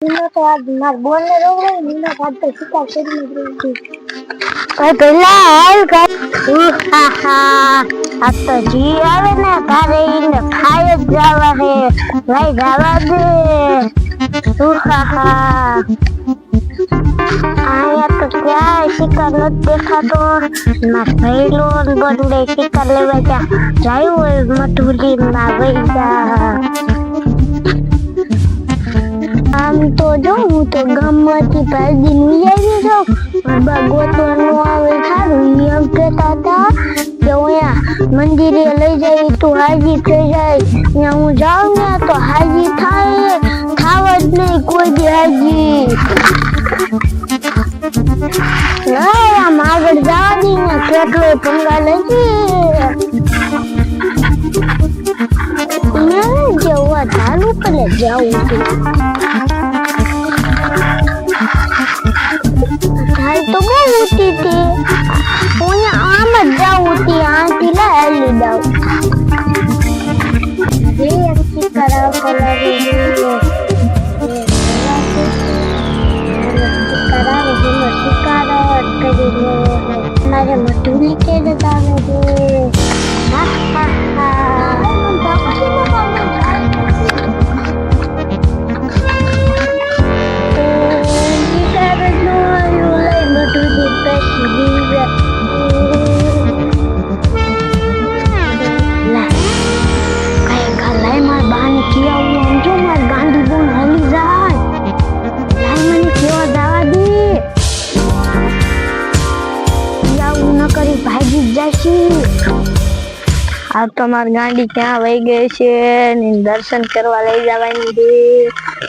Nino तो आज मार बोल ने रोग रहे नीनो बात तो शिकार करी नहीं ओए પેલા હાલ કર હા આ તો જી આવે ને ઘરે ઈને ખાય જ જવા હે લઈ જવા દે આયા તો ક્યાં શિકાર નથી દેખાતો ના ભઈલો બદલે શિકાર લેવા જા જાય હોય મટુલી ના ગઈતા આમ તો જો હું તો ગામમાંથી ભાગી ની આવી છું બાબા ગોતવાનું આવે સારું એમ કહેતા હતા કે અહીંયા મંદિરે લઈ જાય તો હાજી થઈ જાય ત્યાં હું જાઉં ને તો હાજી થાય થાવ જ નહીં કોઈ દી હાજી ના આમ આગળ જવા દી ને કેટલો પંગા લઈ જવા ચાલુ કરે જાઉં છું तो वो होती थी उन्हें आमद जाऊती आंटी ला ले दाओ ये अच्छी करा करा ये करा वो शिकार कर दे हमारे मटूरी के बताने दे हा हा हा આ તો મારી ગાડી ક્યાં વહી ગઈ છે ને દર્શન કરવા લઈ જવાની છે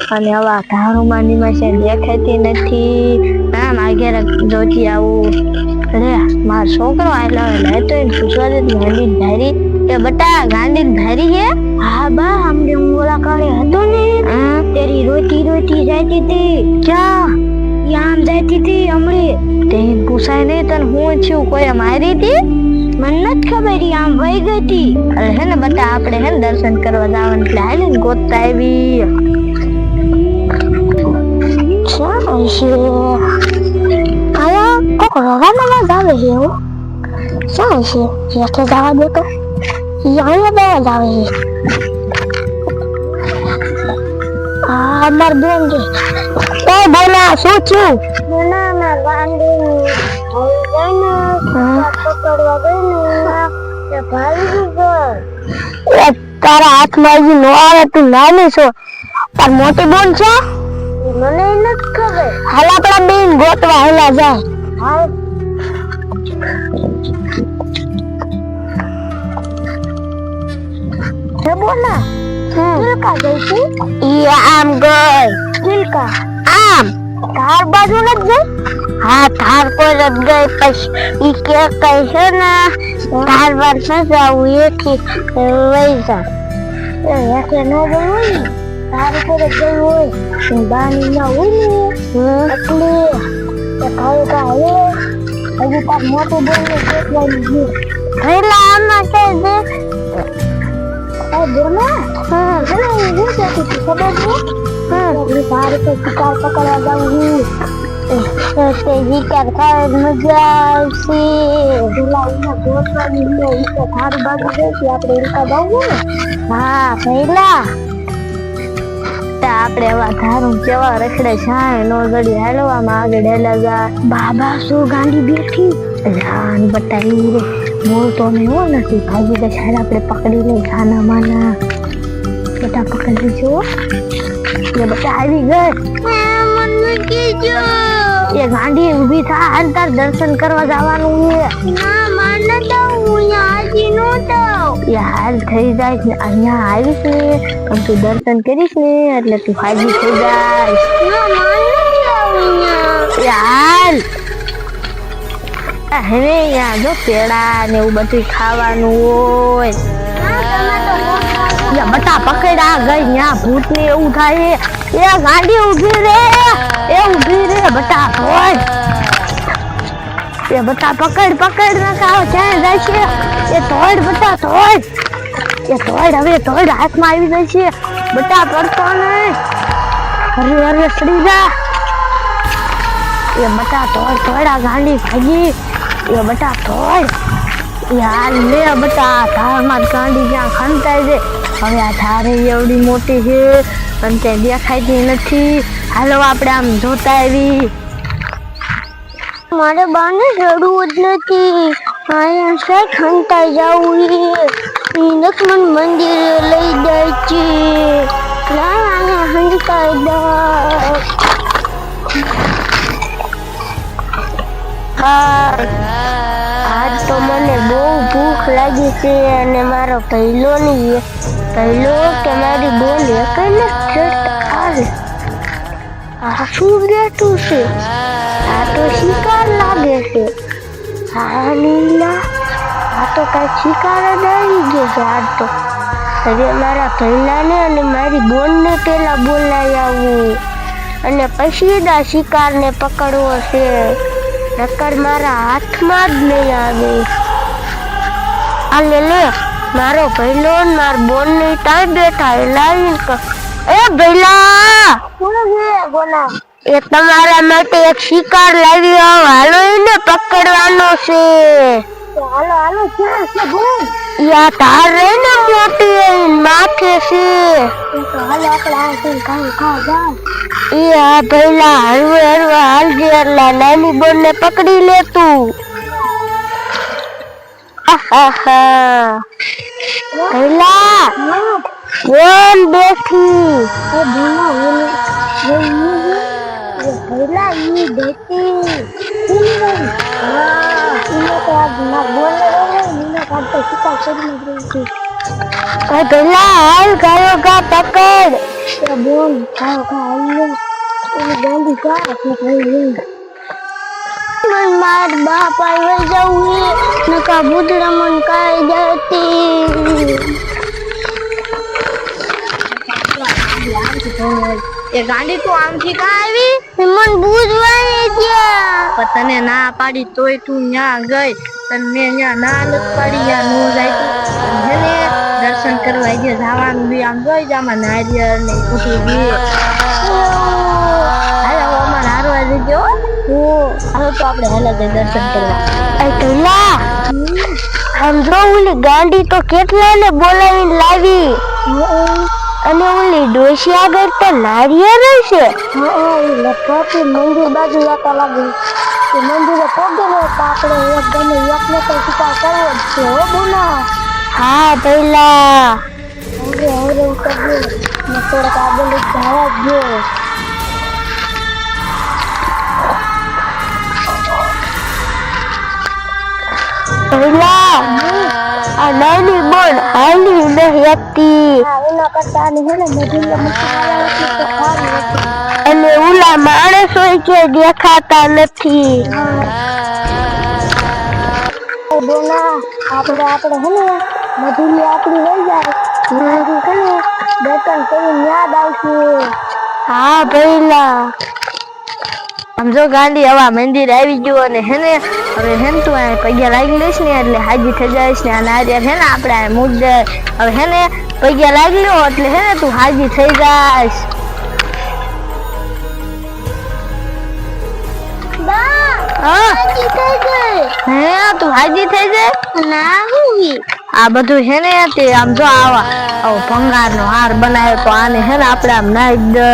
અને હવે ધારુમાં નીમાં છે દેખાતી નથી ના મારા ઘેર જોતી આવું રે મારો છોકરો આવેલો લે તો એને પૂછવા દે ગાંડી ધારી કે બટા ગાંડી ધારી હે હા બા અમને ઓલા કાળે હતો ને તેરી રોતી રોતી જતી હતી ક્યાં આમ જતી હતી હમણે તે પૂછાય નહીં તને હું છું કોઈ મારી હતી મને નથી ખબર આમ વહી ગઈ હતી અરે હે ને બટા આપણે હે ને દર્શન કરવા જવાનું એટલે હાલે ને ગોતતા આવી આયા કોક રવામાં જાવે છે હો શું છે એટલે જવા દે તો અહીંયા બે જાવે છે આ માર બેન છે એ બોલા શું છું ના ના ગાંડી તારા હાથમાં નો આવે તું નાની છો પણ મોટી બોન છે મને નથી ખબર હાલ આપડા બેન ગોતવા હેલા જાય હે બોલા ચિલકા ગઈ છે ઈ આમ ગઈ ચિલકા આમ તાર બાજુ નથી ગઈ હા તાર કોઈ રદ ગઈ પછી ઈ કે કહે છે ને તાર વાર ન જાવું એથી વહી જા એટલે ન ગયું હોય ને તાર કોઈ ગયું હોય બાની ના હોય ને એટલે કાલે કાલે હજી તાર મોટું બોલ ને કેટલાની ગયું પહેલા આમાં કહે દે બોલા હા ચલો હું જતી હતી ખબર છે હા તારે તો શિકાર પકડવા જાવું તે વિચાર થાય મજા આવશે ગુલાબના ગોતવાની લે ઈ તો થારી બાજુ છે આપણે એલકા જાવું ને હા પહેલા આપણે એવા ધારું કેવા રખડે છાય નો ગડી હાલવામાં આગળ હેલા જા બાબા શું ગાંડી બેઠી જાન બતાવી રે મોર તો ને હો નથી ભાગી કે છાડ આપણે પકડી લે ખાના માના બેટા પકડી જો ये बच्चा આવી ગઈ મને કીજો એ ગાંડી ઊભી થા હાલ તાર દર્શન કરવા જવાનું છે ના મને તો હું આજી નો તો એ હાલ થઈ જાય ને અહીંયા આવીશ ને તો તું દર્શન કરીશ ને એટલે તું હાજી થઈ જાય ના મને જાવું એ હાલ હવે યા જો પેડા ને એવું બધું ખાવાનું હોય યા બટા પકડા ગઈ ન્યા ભૂત ને એવું થાય એ ગાડી ઊભી રે બટા હોય એ બટા પકડ ના કાવ ક્યાં જાય છે એ તોડ બટા તોડ એ તોડ હવે તોડ હાથમાં આવી જાય છે બટા પડતો નહીં અરે અરે સડી જા એ બટા તોડ આ ગાંડી ભાગી એ બટા તોડ યાર લે બટા ધારમાં ગાંડી ક્યાં ખંતાઈ છે હવે આ ધારે એવડી મોટી છે અને ત્યાં દેખાતી નથી હાલો આપણે આમ જોતા આવી મારે બાને રડવું જ નથી અહીંયા છે ખંતાઈ જાવું એ લક્ષ્મણ મંદિરે લઈ જાય છે લાય અહીંયા ખંતાઈ આજ તો મને બહુ ભૂખ લાગી છે અને મારો પહેલો કે મારી બોન એકને આવે આ શું બેઠું છે આ તો શિકાર લાગે છે હા લીલા આ તો કઈ શિકાર જ આવી ગયો છે આજ તો હવે મારા પહેલાને અને મારી બોનને પેલા બોલાવી આવું અને પછી જ આ શિકારને પકડવો છે નકર મારા હાથમાં જ નહીં આવે આ લે મારો ભૈલો ને માર બોન ની ત્યાં બેઠા લાવીને એ ભૈલા એ તમારા માટે એક શિકાર લાવી આવો હાલો એને પકડવાનો છે હાલો ક્યાં છે બોન યા તાર રે ને મોટી માથે છે હાલો આપણે આ એ આ ભૈલા હળવે હાલજે એટલે નાની બોન ને પકડી લે તું ભૈલા બોન બેઠી ભૈલા ઈ બેઠી ભૈલા હાલ ગાયો ગા પકડ બોન ગાંધી માર બાપ આવી જવું નકા બુધડા મન કાઈ જતી એ ગાંડી તું આમથી કા આવી મન બુધવાય ગયા તને ના પાડી તોય તું ન્યા ગઈ તને ન્યા ના લત પાડી યા નો જાય તું હેને દર્શન કરવા જે જવાનું બી આમ જોઈ જામાં નારિયેળ ને ઉઠી ગઈ હાલો અમાર હારવા દેજો હાલો તો આપણે હેલા જઈ દર્શન કરવા એ તોલા આમ જો ઓલી ગાંડી તો કેટલા ને બોલાવીને લાવી અને ઓલી ડોશી આગળ તો નારિયેળ છે લખોટી મંદિર બાજુ જતા લાગે કે મંદિરે પગે ને આપણે એક ગમે એકને તો શિકાર કરવો જ છે હો બોલા હા પહેલા હવે કરજો ને થોડાક આગળ જવા દો પહેલા આ નાની બોન હાલી નહીં હતી એના કરતા અને ઓલા માણસો કે દેખાતા નથી આપણે હે ને મધુલી આપણી લઈ જાય દર્શન કરીને યાદ આવશે હા ભઈલા સમજો ગાંડી હવા મંદિર આવી ગયો અને હેને હવે હેન તું આ પૈયા લાગી લઈશ ને એટલે હાજી થઈ જઈશ ને આ નારિયેળ હે ને આપણે આ મુદ્દે હવે હેને પૈયા લાગી લો એટલે હેને તું હાજી થઈ જાઈશ હે તું હાજી થઈ જાય ના હું આ બધું હે ને તે આમ જો આવો ભંગારનો હાર બનાવ્યો તો આને હે ને આપણે આમ નાઈ દે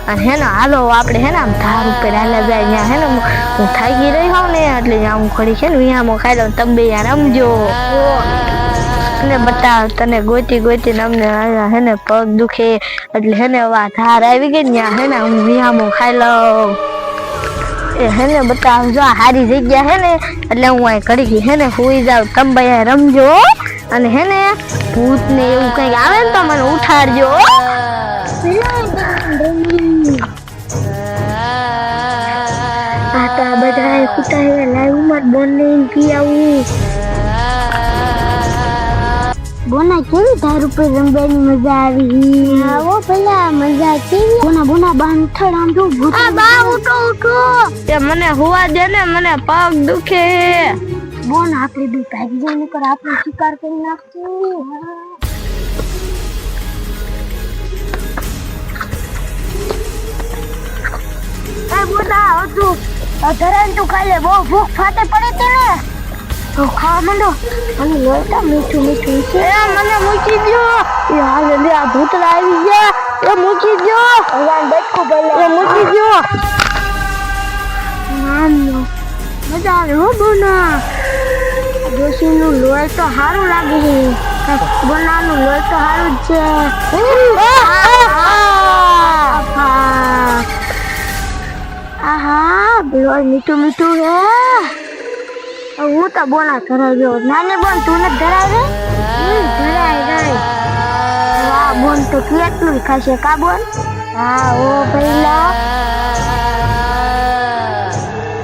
અને હે ને હાલો આપણે હે ને આમ ધાર ઉપર હાલ્યા જાય ત્યાં હે ને હું થાકી રહી હોઉં ને એટલે ત્યાં હું ખડી છે ને વિહામો ખાઈ લઉં તમે બે રમજો અને બતાવ તને ગોતી ને અમને હે ને પગ દુખે એટલે હે ને વા ધાર આવી ગઈ ને ત્યાં હે ને હું વિહામો ખાઈ લઉં એ હે ને બતાવ જો હારી જગ્યા હે ને એટલે હું અહીં ઘડી હે ને સુઈ જાઉં તમે બે રમજો અને હે ને ભૂત ને એવું કઈક આવે ને તો મને ઉઠાડજો આ બધા કુટાઈ લાઈવ માં બોને પી આવું બોના કેવી ધાર ઉપર રમવાની મજા આવી આવો પેલા મજા કેવી બોના બાન થડામ જો ભૂત આ બા ઉઠો તે મને હુવા દે ને મને પગ દુખે બોન આપણે બી ભાગી જઈને કર આપણે શિકાર કરી નાખશું બોલા હતું ધરાન તું કાલે બહુ ભૂખ ફાટે પડી હતી ને તો ખાવા માંડો અને લોટા મીઠું મીઠું છે મને મૂકી દો એ હાલ લે આ ભૂતરા આવી ગયા એ મૂકી દો ભગવાન બટકું ભલે એ મૂકી દો મજા આવે હો બોના ડોશીનું લોહી તો સારું લાગે છે બોનાનું લોહી તો સારું જ છે આહા લોહી મીઠું મીઠું હે હું તો બોના ધરાઈ ગયો નાની બોન તું ને ધરાય રે ધરાય ગઈ વાહ બોન તો કેટલું ખાશે કા બોન હા ઓ પહેલા